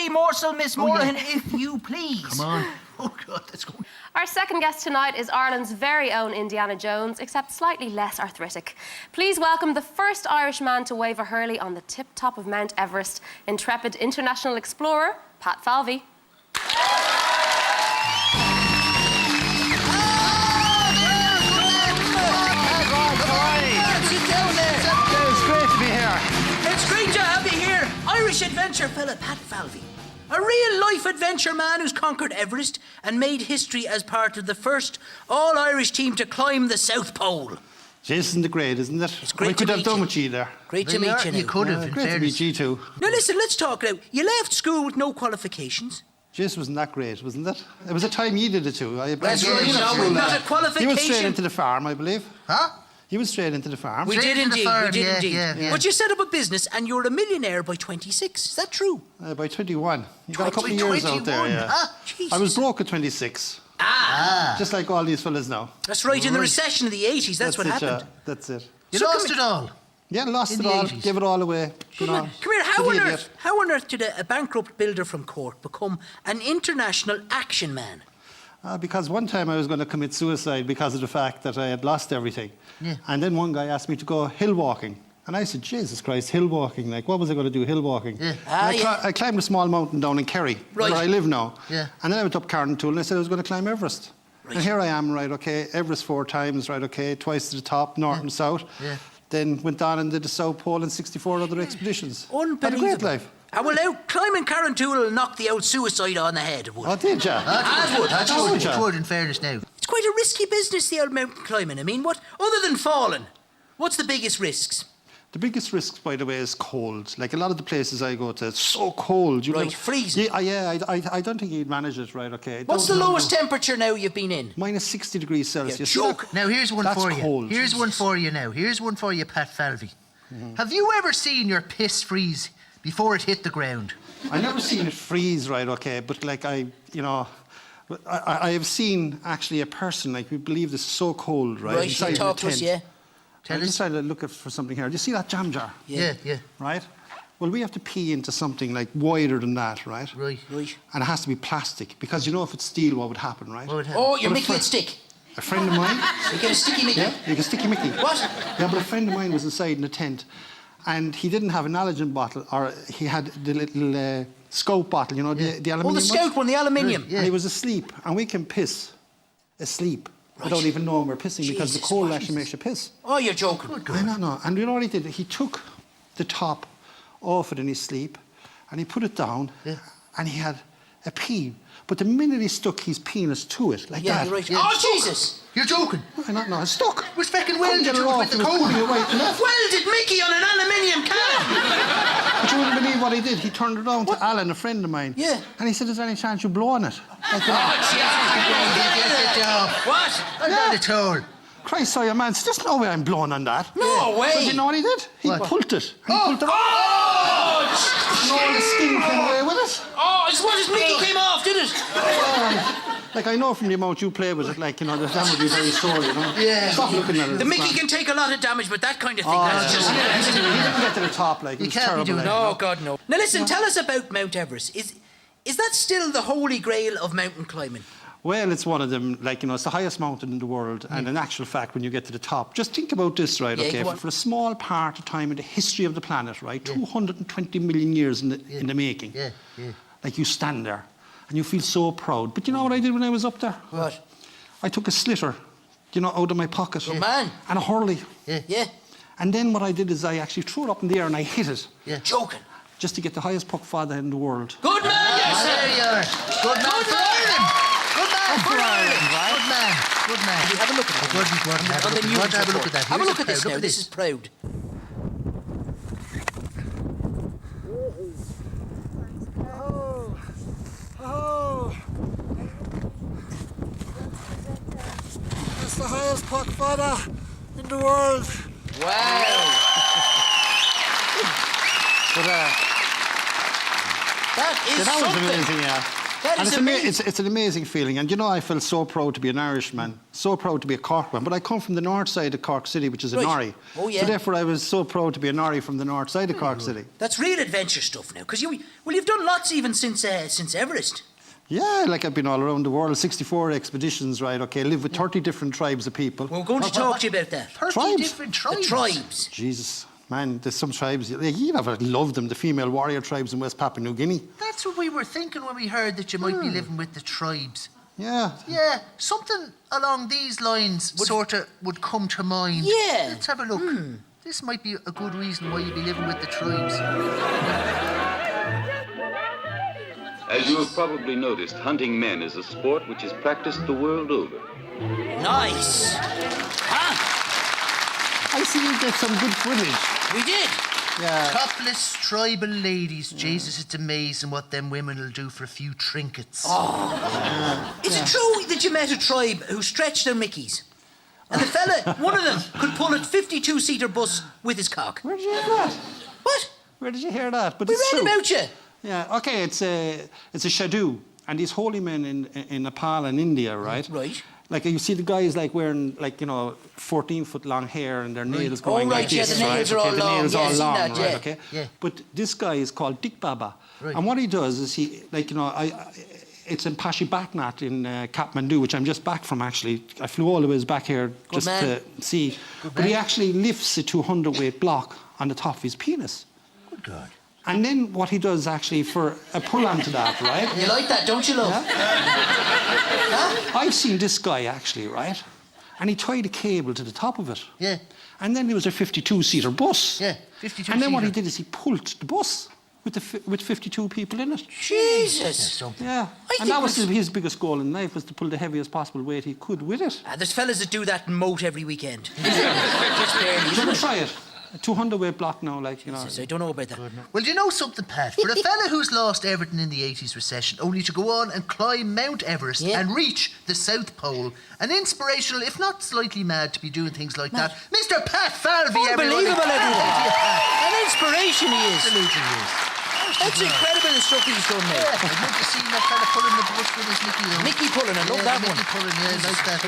morsel, Miss Morahan, if you please. Come on. Oh, God, let's go. Our second guest tonight is Ireland's very own Indiana Jones, except slightly less arthritic. Please welcome the first Irish man to wave a hurley on the tip-top of Mount Everest, intrepid international explorer, Pat Falvey. It's great to be here. It's great to have you here. Irish adventure fella Pat Falvey. A real-life adventure man who's conquered Everest and made history as part of the first all-Irish team to climb the South Pole. Jason the Great, isn't it? It's great we to could have meet done you. with you there. Great to meet you. You could have, in Great to fairness. meet you too. Now listen, let's talk now. You left school with no qualifications. Jason wasn't that great, wasn't it? It was a time you did it too. That's right. No, we've got a qualification. You went straight into the farm, I believe. Huh? You went straight into the farm. We Straight did into the indeed. farm, We did yeah, indeed. yeah. But you set up a business and you're a millionaire by 26. Is that true? By 21. You got a couple of years 21, out there, yeah. huh? Jesus. I was broke at 26. Just like all these fellas now. That's right. In the recession of the 80s, that's what it, happened. That's it. You So lost come it all. Yeah, lost In it the all, 80s. gave it all away. You know, Come here, to the idiot. how on earth did a bankrupt builder from Cork become an international action man? Because one time I was going to commit suicide because of the fact that I had lost everything. Yeah. And then one guy asked me to go hill walking. And I said, Jesus Christ, hill walking. Like, what was I going to do hill walking? Yeah. And I climbed a small mountain down in Kerry, Right. where I live now. Yeah. And then I went up Carrauntoohil and I said I was going to climb Everest. Right. And here I am, right, okay, Everest 4 times, right, okay, twice to the top, north and south. Yeah. Then went on and did the South Pole and 64 other expeditions. Unbelievable. Had a great life. Well, now, climbing Carrauntoohil will knock the old suicide on the head. It would. Oh, did ya? That's Oh, good. yeah. It would, in fairness now. It's quite a risky business, the old mountain climbing. I mean, what, other than falling, what's the biggest risks? The biggest risk, by the way, is cold. Like a lot of the places I go to, it's so cold. You Right, know, freezing. I don't think you'd manage it, right? Okay. What's the lowest temperature now you've been in? Minus 60 degrees Celsius. You're See that? joking. Now, here's one That's for you. cold. Here's one for you now. Here's one for you, Pat Falvey. Have you ever seen your piss freeze before it hit the ground? I never seen it freeze, right? Okay, but like I have seen actually a person like we believe this is so cold, right? Right, inside you the talk to us, tent. yeah? I'm just trying to look for something here. Do you see that jam jar? Yeah. Right. Well, we have to pee into something like wider than that, right? Right. Right. And it has to be plastic because you know if it's steel, what would happen, right? What would happen? Oh, your But Mickey a and stick. A friend of mine. You get a sticky Mickey. Yeah, you can sticky Mickey. What? Yeah, but a friend of mine was inside in the tent and he didn't have an allergen bottle or he had the little scope bottle, you know, the aluminium Oh, the scout one, the aluminium. Yeah. And he was asleep and we can piss asleep without even knowing we're pissing because the Jesus, cold what actually makes you piss. Oh, you're joking. I don't know. And you know what he did? He took the top off it in his sleep and he put it down and he had a pee. But the minute he stuck his penis to it, like Yeah, that. you're right. Yeah. Oh, Jesus. You're joking. I don't know, it's stuck. It was fucking Couldn't welded get to it it off. with the It was cold. pulling you right enough. Welded Mickey on an aluminium can. But you wouldn't believe what he did. He turned it around to Alan, a friend of mine. Yeah. And he said, is there any chance you blow on it? Like, you know, Get off. What? Not at all. Christ, sorry, man, there's no way I'm blowing on that. No way. So do you know what he did? He What? pulled it. He pulled it Oh! and all the skin came away with it. Oh, I suppose his Mickey came off, did it? Like, I know from the amount you play with it, like, you know, that would be very sore, you know? Yeah. Stop looking at it. The it's Mickey grand. can take a lot of damage, but that kind of thing, Oh, that's just... he didn't get to the top, like, it was can't be terrible. doing like, that. you know. Oh, God, no. Now, listen, tell us about Mount Everest. Is that still the holy grail of mountain climbing? Well, it's one of them, like, you know, it's the highest mountain in the world, and in actual fact, when you get to the top, just think about this, right, Yeah, okay, go on. for a small part of time in the history of the planet, right, 220 million years in the making. Yeah. Like, you stand there, and you feel so proud. But you know what I did when I was up there? What? I took a slitter, you know, out of my pocket. Good man. And a hurley. Yeah. And then what I did is I actually threw it up in the air and I hit it. Yeah. Joking. Just to get the highest puck father in the world. Good man, yes, There sir. you are. Good man for Ireland. Good man for Ireland. Good man. Good man. Have a look at it. Good. Have a look at that. Have a Here's look at this proud. now. Look at This is proud. That's the highest puck father in the world. Wow. But, That is that was something. amazing, yeah. That And is amazing. it's an amazing feeling. And you know, I felt so proud to be an Irishman, so proud to be a Corkman. But I come from the north side of Cork City, which is a Right. Norrie. Oh, yeah. So therefore, I was so proud to be a Norrie from the north side of Cork City. That's real adventure stuff now. Because you've done lots even since Everest. Yeah, like I've been all around the world, 64 expeditions, right? Okay, live with 30 different tribes of people. We're going to talk to you about that. 30 Tribes. different The tribes. tribes. Jesus, man, there's some tribes, you never love them, the female warrior tribes in West Papua New Guinea. That's what we were thinking when we heard that you might be living with the tribes. Yeah. Yeah, something along these lines sort of would come to mind. Yeah. Let's have a look. This might be a good reason why you'd be living with the tribes. As you have probably noticed, hunting men is a sport which is practiced the world over. Nice. Huh? I see you get some good footage. We did. Yeah. Topless tribal ladies. Jesus, it's amazing what them women will do for a few trinkets. Is it true that you met a tribe who stretched their mickeys? And the fella, one of them, could pull a 52-seater bus with his cock. Where did you hear that? What? Where did you hear that? But We it's read true. about you. Yeah, okay, it's a Shadu, and these holy men in Nepal and India, right? Right. Like you see the guys like wearing 14-foot long hair and their nails going right, like yeah, this, the nails right? are all okay, the long. nails Yeah, all I've seen long, that, right? yeah. Okay. Yeah. But this guy is called Dik Baba, Right. and what he does is it's in Pashibatnat in Kathmandu, which I'm just back from actually. I flew all the way back here just man. to see. But he actually lifts a 200-weight block on the top of his penis. Good God. And then what he does actually for a pull onto that, right? You like that, don't you, love? I've seen this guy actually, right? And he tied a cable to the top of it. Yeah. And then there was a 52-seater bus. Yeah, 52 And then what he seater. did is he pulled the bus with 52 people in it. Jesus. Something. Yeah. think And that was we've- his biggest goal in life, was to pull the heaviest possible weight he could with it. There's fellas that do that in moat every weekend. Just barely. Did you ever try it? A 200-weight block now, I don't know about that. Well, do you know something, Pat? For a fella who's lost everything in the 80s recession, only to go on and climb Mount Everest Yeah. and reach the South Pole, an inspirational, if not slightly mad, to be doing things like that, Mr. Pat Falvey, everybody. Unbelievable, everyone. An inspiration he is. Absolutely is. That's incredible the stuff he's done Yeah, now. I'd love to see that fella pulling the bus with his Mickey. though. Mickey pulling, I love Yeah, that Mickey one. pulling, yeah, like that.